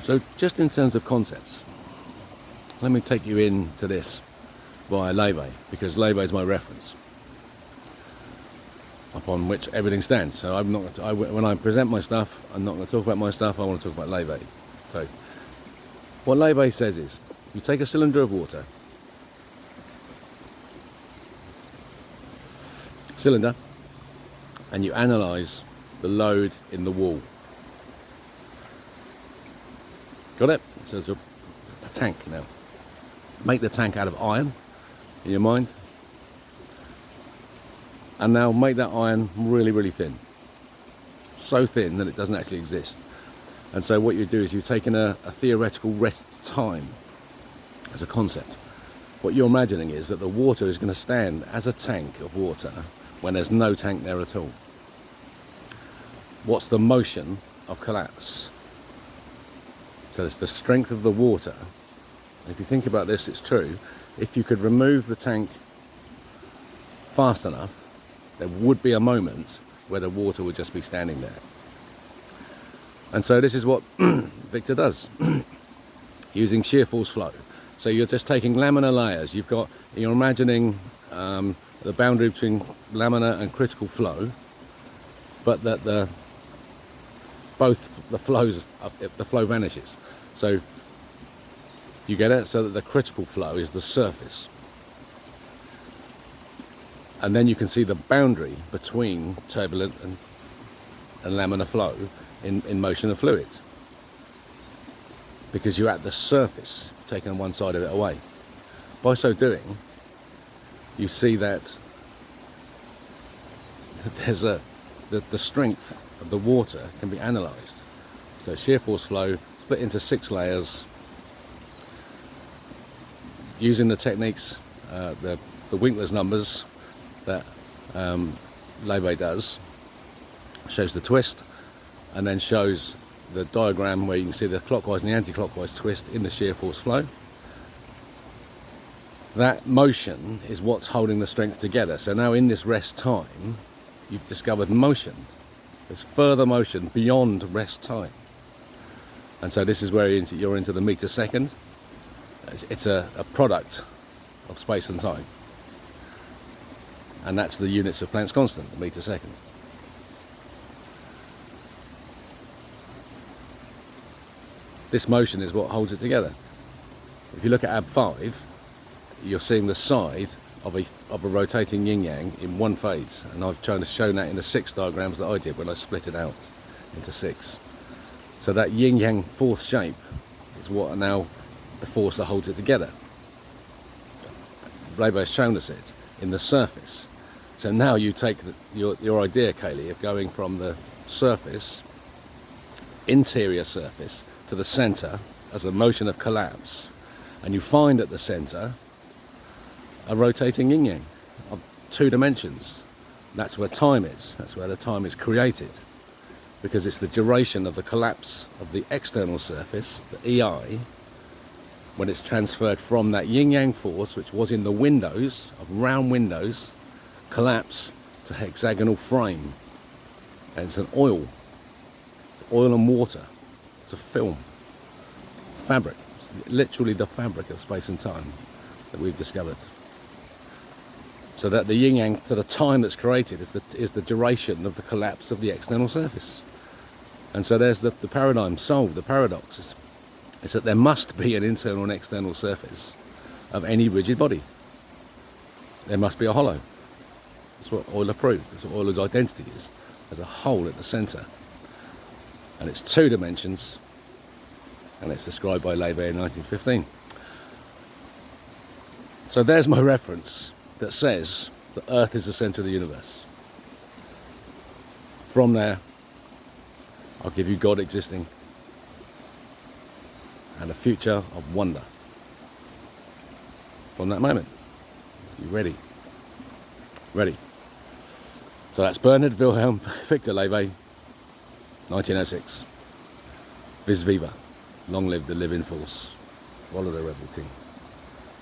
So just in terms of concepts, let me take you into this via Lewe, because Lewe is my reference upon which everything stands. So I'm not, when I present my stuff, I'm not going to talk about my stuff, I want to talk about Lewe. So what Lewe says is, you take a cylinder of water, and you analyse the load in the wall. Got it? So it's a tank now. Make the tank out of iron in your mind, and now make that iron really, really thin. So thin that it doesn't actually exist. And so what you do is you've taken a theoretical rest time as a concept. What you're imagining is that the water is going to stand as a tank of water when there's no tank there at all. What's the motion of collapse? So it's the strength of the water. If you think about this, it's true. If you could remove the tank fast enough, there would be a moment where the water would just be standing there. And so this is what Victor does, using shear force flow. So you're just taking laminar layers. You're imagining the boundary between laminar and critical flow, but that the flow vanishes. So you get it? So that the critical flow is the surface. And then you can see the boundary between turbulent and laminar flow in motion of fluid, because you're at the surface, taking one side of it away. By so doing, you see that there's the strength of the water can be analysed. So shear force flow split into 6 layers using the techniques, the Winkler's numbers that Lewe does. Shows the twist, and then shows the diagram where you can see the clockwise and the anti-clockwise twist in the shear force flow. That motion is what's holding the strength together. So now in this rest time, you've discovered motion. There's further motion beyond rest time. And so this is where you're into the meter second. It's a product of space and time. And that's the units of Planck's constant, the meter second. This motion is what holds it together. If you look at AB5, you're seeing the side of a rotating yin-yang in one phase, and I've shown that in the 6 diagrams that I did when I split it out into 6. So that yin-yang force shape is what are now the force that holds it together. Lewe has shown us it in the surface. So now you take your idea, Kaylee, of going from the surface, interior surface, to the centre as a motion of collapse, and you find at the centre a rotating yin-yang of 2 dimensions. That's where time is. That's where the time is created, because it's the duration of the collapse of the external surface, the EI, when it's transferred from that yin-yang force, which was in the windows, of round windows, collapse to hexagonal frame. And it's an oil and water. It's a film, fabric. It's literally the fabric of space and time that we've discovered. So that the yin-yang, to the time that's created, is the duration of the collapse of the external surface. And so there's the paradigm solved, the paradox is that there must be an internal and external surface of any rigid body. There must be a hollow. That's what Euler proved. That's what Euler's identity is. There's a hole at the centre. And it's 2 dimensions, and it's described by Lewe in 1915. So there's my reference that says that Earth is the centre of the universe. From there, I'll give you God existing and a future of wonder. From that moment, you ready? Ready. So that's Bernhard Wilhelm Victor Lewe, 1906. Vis viva. Long live the living force. Follow the rebel king.